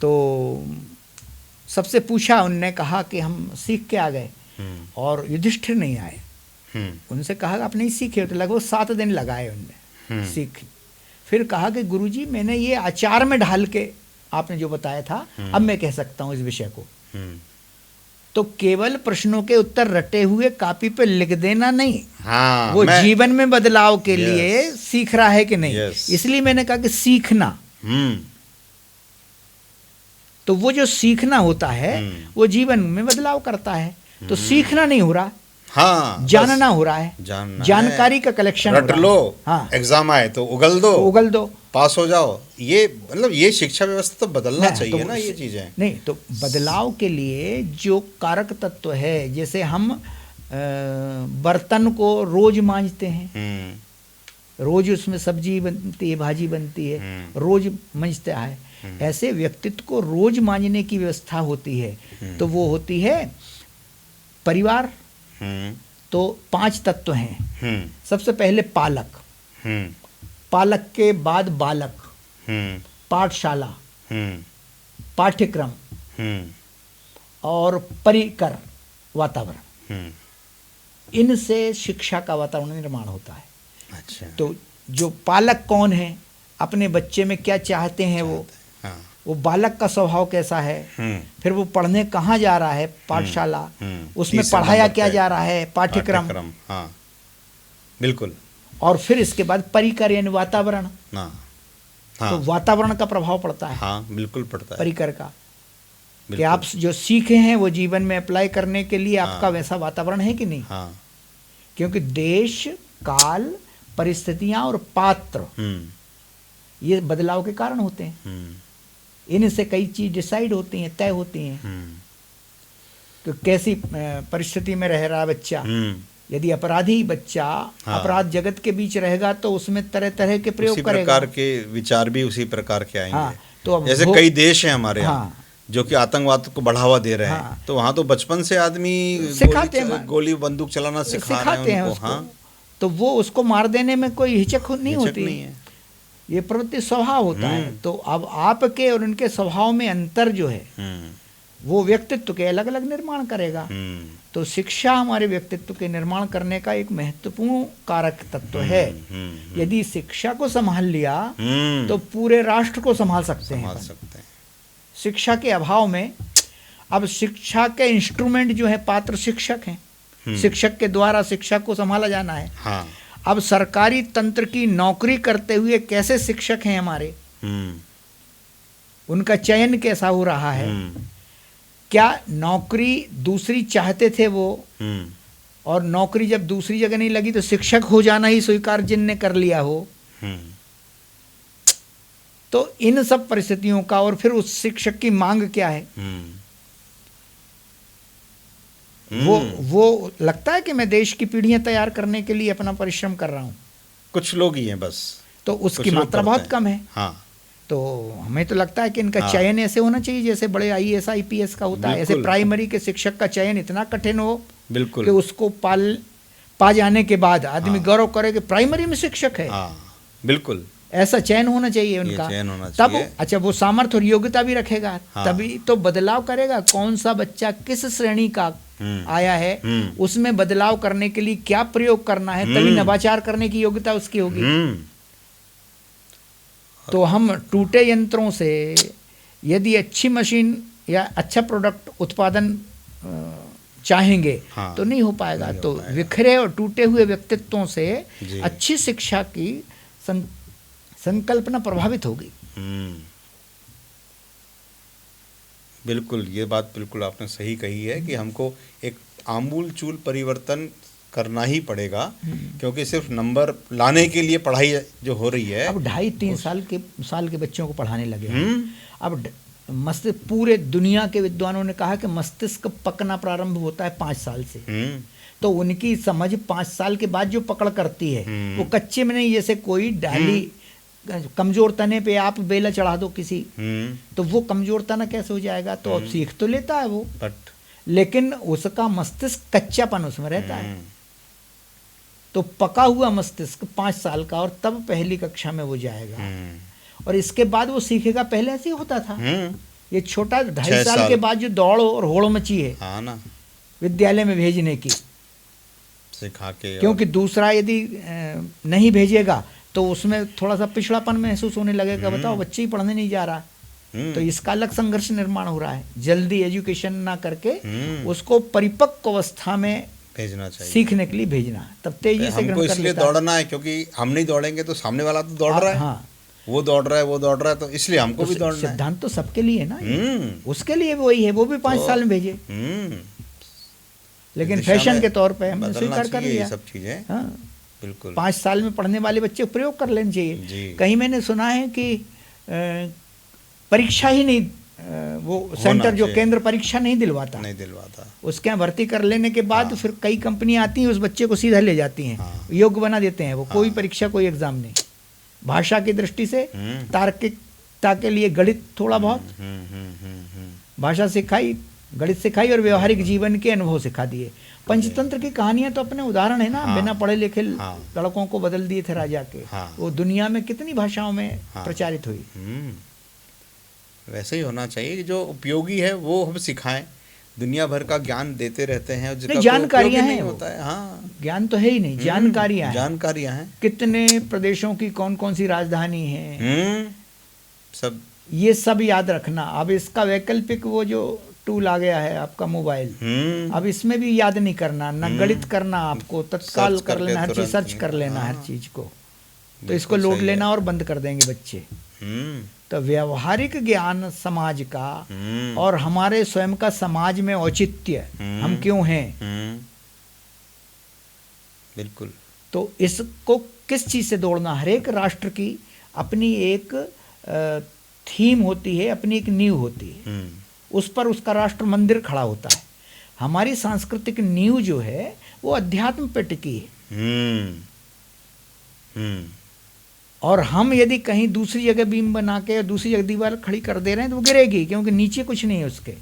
तो सबसे पूछा, उनने कहा कि हम सीख के आ गए और युधिष्ठिर नहीं आए। उनसे कहा आप नहीं सीखे, तो लगभग 7 दिन लगाए उनने सीख। फिर कहा कि गुरुजी मैंने ये आचार में ढाल के आपने जो बताया था अब मैं कह सकता हूँ इस विषय को। तो केवल प्रश्नों के उत्तर रटे हुए कॉपी पे लिख देना नहीं, वो जीवन में बदलाव के लिए सीख रहा है कि नहीं। इसलिए मैंने कहा कि सीखना, तो वो जो सीखना होता है वो जीवन में बदलाव करता है। तो सीखना नहीं हो रहा, जानना हो रहा है, जानकारी का कलेक्शन रट लो। एग्जाम आए तो उगल दो, पास हो जाओ। ये मतलब ये शिक्षा व्यवस्था तो बदलना चाहिए तो ना, ये चीजें नहीं तो बदलाव के लिए जो कारक तत्व है, जैसे हम बर्तन को रोज मांजते हैं, रोज उसमें सब्जी बनती है, भाजी बनती है, रोज मांजता है, ऐसे व्यक्तित्व को रोज मांजने की व्यवस्था होती है। तो वो होती है परिवार। तो 5 तत्व हैं। सबसे पहले पालक, पालक के बाद बालक, पाठशाला, पाठ्यक्रम और परिकर, वातावरण। इनसे शिक्षा का वातावरण निर्माण होता है। अच्छा। तो जो पालक कौन है, अपने बच्चे में क्या चाहते हैं वो बालक का स्वभाव कैसा है, फिर वो पढ़ने कहाँ जा रहा है, पाठशाला, उसमें पढ़ाया क्या जा रहा है, पाठ्यक्रम। बिल्कुल। और फिर इसके बाद परिकर यानी वातावरण। तो वातावरण का प्रभाव पड़ता है। बिल्कुल पड़ता है परिकर का, कि आप जो सीखे हैं वो जीवन में अप्लाई करने के लिए आपका वैसा वातावरण है कि नहीं। क्योंकि देश, काल, परिस्थितियां और पात्र ये बदलाव के कारण होते हैं। इनसे कई चीज डिसाइड होती हैं, तय होती हैं। तो कैसी परिस्थिति में रह रहा बच्चा, यदि अपराधी बच्चा अपराध जगत के बीच रहेगा तो उसमें तरह तरह के प्रयोग करेगा, उसी प्रकार के विचार भी उसी प्रकार के आएंगे। तो अब जैसे कई देश हैं हमारे यहाँ जो कि आतंकवाद को बढ़ावा दे रहे हैं, तो वहाँ तो बचपन से आदमी सिखाते हैं, गोली बंदूक चलाना सिखाते हैं उनको। तो वो उसको मार देने में कोई हिचक नहीं होती है। ये प्रवृत्ति स्वभाव होता है। तो अब आपके और उनके स्वभाव में अंतर जो है वो व्यक्तित्व के अलग अलग निर्माण करेगा। तो शिक्षा हमारे व्यक्तित्व के निर्माण करने का एक महत्वपूर्ण कारक तत्व है। यदि शिक्षा को संभाल लिया तो पूरे राष्ट्र को संभाल सकते हैं। शिक्षा के अभाव में अब शिक्षा के इंस्ट्रूमेंट जो है पात्र शिक्षक हैं। शिक्षक के द्वारा शिक्षा को संभाला जाना है। अब सरकारी तंत्र की नौकरी करते हुए कैसे शिक्षक हैं हमारे, उनका चयन कैसा हो रहा है, क्या नौकरी दूसरी चाहते थे वो, और नौकरी जब दूसरी जगह नहीं लगी तो शिक्षक हो जाना ही स्वीकार जिनने कर लिया हो। तो इन सब परिस्थितियों का, और फिर उस शिक्षक की मांग क्या है, वो लगता है कि मैं देश की पीढ़ियां तैयार करने के लिए अपना परिश्रम कर रहा हूं। कुछ लोग ही हैं बस, तो उसकी मात्रा बहुत कम है। तो हमें तो लगता है कि इनका चयन ऐसे होना चाहिए जैसे बड़े IAS IPS का होता है। ऐसे प्राइमरी के शिक्षक का चयन इतना कठिन हो बिल्कुल कि उसको पा जाने के बाद आदमी गौरव करे कि प्राइमरी में शिक्षक है। बिल्कुल ऐसा चयन होना चाहिए उनका, चयन होना तब चाहिए। अच्छा वो सामर्थ्य और योग्यता भी रखेगा, हाँ। तभी तो बदलाव करेगा। कौन सा बच्चा किस श्रेणी का आया है, उसमें बदलाव करने के लिए क्या प्रयोग करना है, तभी नवाचार करने की योग्यता उसकी होगी। तो हम टूटे यंत्रों से यदि अच्छी मशीन या अच्छा प्रोडक्ट उत्पादन चाहेंगे हाँ, तो नहीं हो पाएगा। तो बिखरे और टूटे हुए व्यक्तित्वों से जी। अच्छी शिक्षा की संकल्पना प्रभावित होगी। बिल्कुल, ये बात बिल्कुल आपने सही कही है कि हमको एक आमूल चूल परिवर्तन करना ही पड़ेगा, क्योंकि सिर्फ नंबर लाने के लिए पढ़ाई जो हो रही है, अब 2.5-3 साल के बच्चों को पढ़ाने लगे हैं। अब मस्तिष्क, पूरे दुनिया के विद्वानों ने कहा कि मस्तिष्क पकना प्रारंभ होता है 5 साल से। तो उनकी समझ 5 साल के बाद जो पकड़ करती है वो कच्चे में नहीं। जैसे कोई डाली कमजोर तने पे आप बेला चढ़ा दो किसी, तो वो कमजोर तना कैसे हो जाएगा? तो अब सीख तो लेता है वो, लेकिन उसका मस्तिष्क कच्चापन उसमें रहता है। तो पका हुआ मस्तिष्क 5 साल का, और तब पहली कक्षा में वो जाएगा, और इसके बाद वो सीखेगा। पहले ऐसे ही होता था। ये छोटा 2.5 साल के बाद जो दौड़ और होड़ मची है ना, विद्यालय में भेजने की, सिखा के, क्योंकि दूसरा यदि नहीं भेजेगा तो उसमें थोड़ा सा पिछड़ापन महसूस होने लगेगा। बताओ, बच्चे ही पढ़ने नहीं जा रहा, तो इसका अलग संघर्ष निर्माण हो रहा है। जल्दी एजुकेशन ना करके उसको परिपक्व अवस्था में भेजना चाहिए, सीखने के लिए भेजना है, तब तेजी से हमको इसलिए दौड़ना है, क्योंकि हम नहीं दौड़ेंगे तो सामने वाला तो दौड़ रहा है। हाँ, वो दौड़ रहा है, तो इसलिए हमको भी दौड़ना है। सिद्धांत तो सबके लिए है ना, उसके लिए वही है, वो भी 5 साल में भेजे, लेकिन फैशन के तौर पे हमने स्वीकार कर लिया सब चीजें। हाँ, बिल्कुल 5 साल में पढ़ने वाले बच्चे प्रयोग कर लेने चाहिए। कहीं मैंने सुना है कि परीक्षा ही नहीं, वो सेंटर जो केंद्र परीक्षा नहीं दिलवाता, उसके यहाँ भर्ती कर लेने के बाद फिर कई कंपनियां आती हैं, उस बच्चे को सीधा ले जाती हैं, योग्य बना देते हैं। वो कोई परीक्षा, कोई एग्जाम नहीं। भाषा की दृष्टि से तार्किकता के लिए गणित थोड़ा बहुत, भाषा सिखाई, गणित सिखाई, और व्यवहारिक जीवन के अनुभव सिखा दिए। पंचतंत्र की कहानियां तो अपने उदाहरण है ना। बिना पढ़े लिखे लड़कों को बदल दिए थे राजा के। वो दुनिया में कितनी भाषाओं में प्रचारित हुई। वैसे ही होना चाहिए, जो उपयोगी है वो हम सिखाएं। दुनिया भर का ज्ञान देते रहते हैं, जिसका जानकारियां हैं, होता है। हाँ, ज्ञान तो है ही नहीं, जानकारियां हैं। कितने प्रदेशों की कौन कौन सी राजधानी है, सब ये सब याद रखना। अब इसका वैकल्पिक वो जो टूल आ गया है आपका मोबाइल, अब इसमें भी याद नहीं करना, न गणित करना, आपको तत्काल कर लेना, हर चीज सर्च कर लेना, हर चीज को। तो इसको लोड लेना और बंद कर देंगे बच्चे। तो व्यवहारिक ज्ञान समाज का और हमारे स्वयं का समाज में औचित्य, हम क्यों हैं, बिल्कुल। तो इसको किस चीज से दौड़ना? हर एक राष्ट्र की अपनी एक थीम होती है, अपनी एक नींव होती है, उस पर उसका राष्ट्र मंदिर खड़ा होता है। हमारी सांस्कृतिक नींव जो है वो अध्यात्म पे टिकी है। और हम यदि कहीं दूसरी जगह बीम बना के दूसरी जगह दीवार खड़ी कर दे रहे हैं तो वो गिरेगी, क्योंकि नीचे कुछ नहीं है उसके।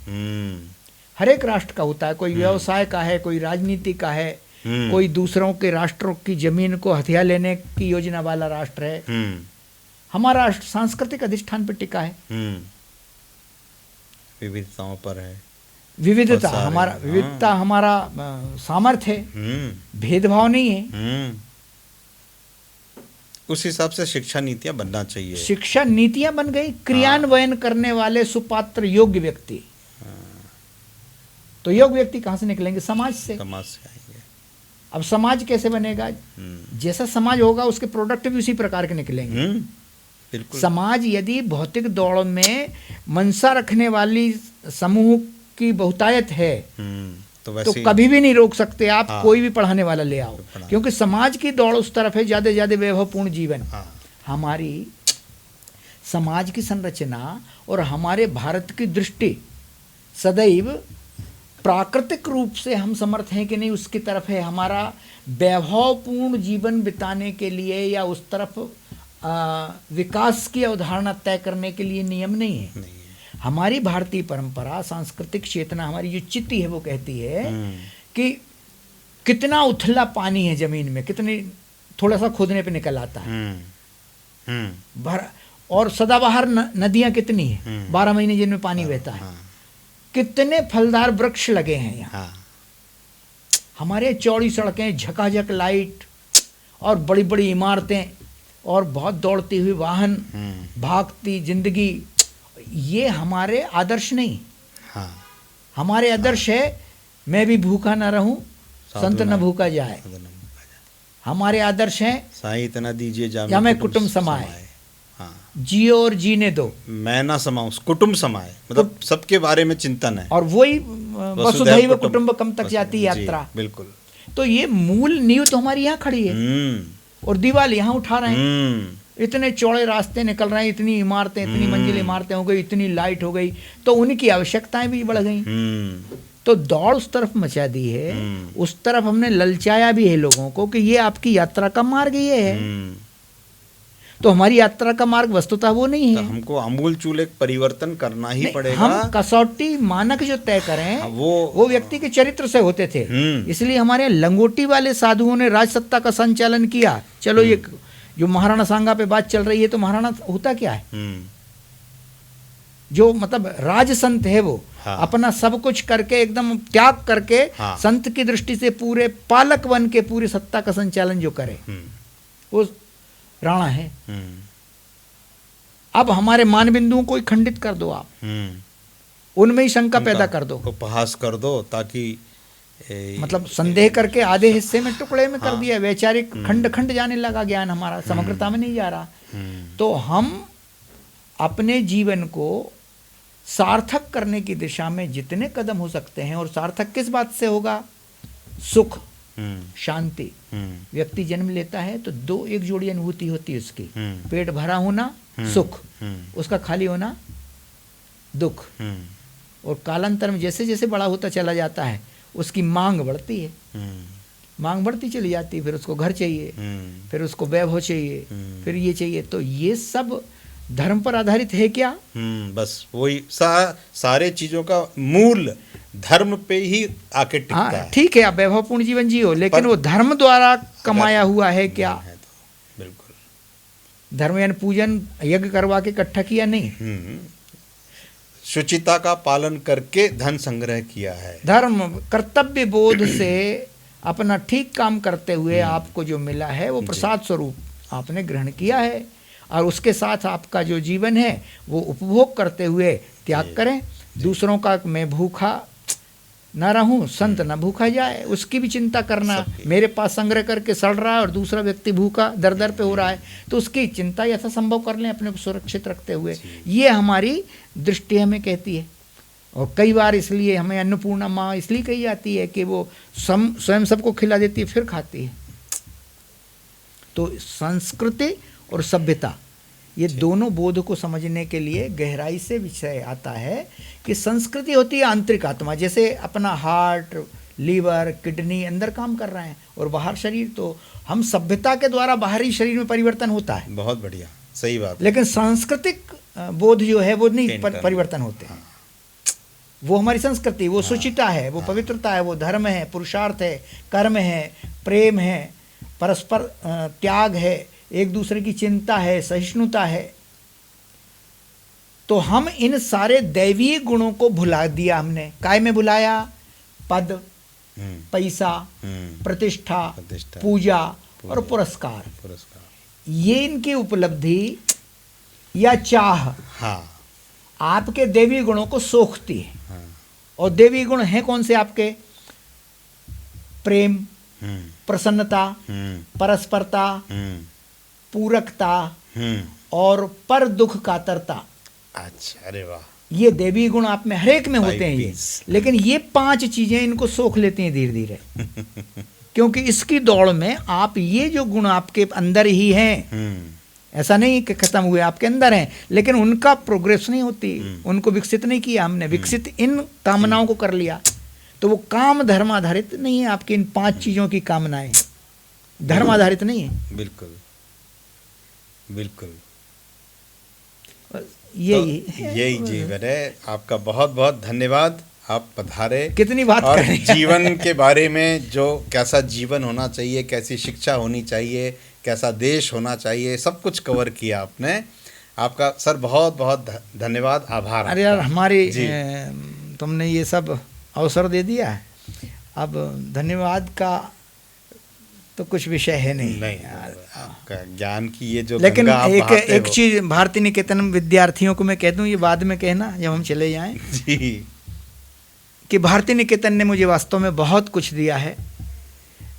हर एक राष्ट्र का होता है, कोई व्यवसाय का है, कोई राजनीति का है, कोई दूसरों के राष्ट्रों की जमीन को हथिया लेने की योजना वाला राष्ट्र है। हमारा राष्ट्र सांस्कृतिक अधिष्ठान पर टिका है, विविधताओं पर है। विविधता हमारा सामर्थ्य है, भेदभाव नहीं है। उस हिसाब से शिक्षा नीतियां बनना चाहिए। शिक्षा नीतियां बन गई, क्रियान्वयन करने वाले सुपात्र योग्य व्यक्ति। तो योग्य व्यक्ति कहां से निकलेंगे? समाज से आएंगे। अब समाज कैसे बनेगा? जैसा समाज होगा उसके प्रोडक्ट भी उसी प्रकार के निकलेंगे। बिल्कुल। समाज यदि भौतिक दौड़ में मनसा रखने वाली समूह की बहुतायत है तो कभी भी नहीं रोक सकते आप। कोई भी पढ़ाने वाला ले आओ, क्योंकि समाज की दौड़ उस तरफ है, ज्यादा ज्यादा वैभवपूर्ण जीवन। हमारी समाज की संरचना और हमारे भारत की दृष्टि सदैव प्राकृतिक रूप से हम समर्थ हैं कि नहीं उसकी तरफ है। हमारा वैभवपूर्ण जीवन बिताने के लिए या उस तरफ विकास की अवधारणा तय करने के लिए नियम नहीं है। हमारी भारतीय परंपरा, सांस्कृतिक चेतना, हमारी जो चित्ती है वो कहती है कि कितना उथला पानी है जमीन में, कितनी थोड़ा सा खोदने पे निकल आता है। भर, और सदाबहार नदियां कितनी हैं, 12 महीने जिनमें पानी बहता है। कितने फलदार वृक्ष लगे हैं यहाँ। हमारे चौड़ी सड़कें, झकाझक लाइट और बड़ी बड़ी इमारतें और बहुत दौड़ती हुई वाहन, भागती जिंदगी, ये हमारे आदर्श नहीं। हमारे आदर्श है मैं भी भूखा ना रहूं, संत न भूखा जाए। हमारे आदर्श हैं साईं इतना दीजिए या मैं कुटुंब समाए, जियो और जीने दो, मैं ना समाऊं, कुटुंब समाए, मतलब सबके बारे में चिंतन है। और वही वसुधैव कुटुंबकम तक जाती है यात्रा। बिल्कुल। तो ये मूल नींव तो हमारी यहाँ खड़ी है और दीवार यहाँ उठा रहे हैं। इतने चौड़े रास्ते निकल रहे हैं, इतनी इमारतें, इतनी मंजिल इमारतें हो गई, इतनी लाइट हो गई, तो उनकी आवश्यकताएं भी बढ़ गई। तो दौड़ उस तरफ मचा दी है, उस तरफ हमने ललचाया भी है लोगों को कि ये आपकी यात्रा का मार्ग ये है। तो हमारी यात्रा का मार्ग वस्तुतः वो नहीं है। तो हमको आमूलचूल एक परिवर्तन करना ही पड़ेगा। हम कसौटी मानक जो तय करें वो व्यक्ति के चरित्र से होते थे। इसलिए हमारे लंगोटी वाले साधुओं ने राजसत्ता का संचालन किया। चलो ये जो महाराणा सांगा पे बात चल रही है, तो महाराणा होता क्या है, जो मतलब राज संत है वो अपना सब कुछ करके एकदम त्याग करके संत की दृष्टि से पूरे पालक बन के पूरी सत्ता का संचालन जो करे वो राणा है। अब हमारे मान बिंदुओं को खंडित कर दो आप, उनमें ही शंका पैदा कर दो, उपहास कर दो, ताकि मतलब संदेह करके आधे हिस्से में टुकड़े में कर दिया। वैचारिक खंड खंड जाने लगा ज्ञान हमारा, समग्रता में नहीं जा रहा। तो हम अपने जीवन को सार्थक करने की दिशा में जितने कदम हो सकते हैं, और सार्थक किस बात से होगा, सुख शांति। व्यक्ति जन्म लेता है तो एक जोड़ी अनुभूति होती है उसकी, पेट भरा होना सुख, उसका खाली होना दुख। और कालांतर में जैसे जैसे बड़ा होता चला जाता है उसकी मांग बढ़ती है, मांग बढ़ती चली जाती है। फिर उसको घर चाहिए, फिर उसको वैभव चाहिए, फिर ये चाहिए। तो ये सब धर्म पर आधारित है क्या? बस वही सारे चीजों का मूल धर्म पे ही आके टिकता है। ठीक है, आप वैभवपूर्ण जीवन जियो, लेकिन वो धर्म द्वारा कमाया हुआ है क्या? है तो बिल्कुल। धर्म यानी पूजन यज्ञ करवा के इकट्ठा किया नहीं, शुचिता का पालन करके धन संग्रह किया है। धर्म कर्तव्य बोध से अपना ठीक काम करते हुए आपको जो मिला है वो प्रसाद स्वरूप आपने ग्रहण किया है, और उसके साथ आपका जो जीवन है वो उपभोग करते हुए त्याग करें। दूसरों का मैं भूखा न रहूं, संत न भूखा जाए, उसकी भी चिंता करना। मेरे पास संग्रह करके सड़ रहा है और दूसरा व्यक्ति भूखा दर दर पे हो रहा है, तो उसकी चिंता यथासंभव कर लें अपने को सुरक्षित रखते हुए। ये हमारी दृष्टि हमें कहती है। और कई बार इसलिए हमें अन्नपूर्णा माँ इसलिए कही जाती है कि वो स्वयं सबको खिला देती है फिर खाती है। तो संस्कृति और सभ्यता, ये दोनों बोध को समझने के लिए गहराई से विषय आता है कि संस्कृति होती है आंतरिक आत्मा, जैसे अपना हार्ट, लीवर, किडनी अंदर काम कर रहे हैं और बाहर शरीर। तो हम सभ्यता के द्वारा बाहरी शरीर में परिवर्तन होता है। बहुत बढ़िया, सही बात। लेकिन सांस्कृतिक बोध जो है वो नहीं परिवर्तन होते हैं। वो हमारी संस्कृति, वो शुचिता है, वो पवित्रता है, वो धर्म है, पुरुषार्थ है, कर्म है, प्रेम है, परस्पर त्याग है, एक दूसरे की चिंता है, सहिष्णुता है। तो हम इन सारे दैवीय गुणों को भुला दिया हमने। काय में भुलाया? पद, पैसा, प्रतिष्ठा, पूजा और पुरस्कार। ये इनकी उपलब्धि या चाह आपके दैवीय गुणों को सोखती है। और दैवीय गुण हैं कौन से आपके? प्रेम, प्रसन्नता, परस्परता, पूरकता और पर दुख कातरता। अच्छा, अरे वाह, ये देवी गुण आप में हरेक में होते हैं ये। लेकिन ये 5 चीजें इनको सोख लेती हैं धीरे धीरे क्योंकि इसकी दौड़ में आप ये जो गुण आपके अंदर ही हैं, ऐसा नहीं कि खत्म हुए, आपके अंदर हैं, लेकिन उनका प्रोग्रेस नहीं होती, उनको विकसित नहीं किया हमने। विकसित इन कामनाओं को कर लिया तो वो काम धर्म आधारित नहीं है। आपकी इन 5 चीजों की कामनाएं धर्म आधारित नहीं है। बिल्कुल बिल्कुल, यही जीवन है। आपका बहुत बहुत धन्यवाद, आप पधारे। कितनी बात करें जीवन के बारे में, जो कैसा जीवन होना चाहिए, कैसी शिक्षा होनी चाहिए, कैसा देश होना चाहिए, सब कुछ कवर किया आपने। आपका सर बहुत बहुत धन्यवाद, आभार। अरे यार, हमारी जी। तुमने ये सब अवसर दे दिया है, अब धन्यवाद का तो कुछ विषय है नहीं यार। आपका ज्ञान की ये जो लेकिन गंगा आप बहाते एक हो। चीज़ भारती निकेतन विद्यार्थियों को मैं कह दूं, ये बाद में कहना जब हम चले जाएं, जी। कि भारती निकेतन ने मुझे वास्तव में बहुत कुछ दिया है।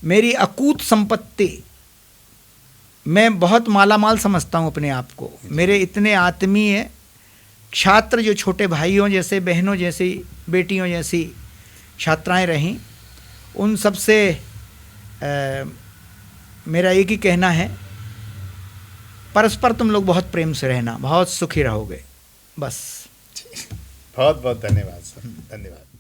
मेरी अकूत संपत्ति, मैं बहुत मालामाल समझता हूँ अपने आप को। मेरे इतने आत्मीय छात्र जो छोटे भाइयों जैसे, बहनों जैसी, बेटियों जैसी छात्राएं रहीं, उन सब से मेरा एक ही कहना है, परस्पर तुम लोग बहुत प्रेम से रहना, बहुत सुखी रहोगे, बस। बहुत बहुत धन्यवाद सर, धन्यवाद।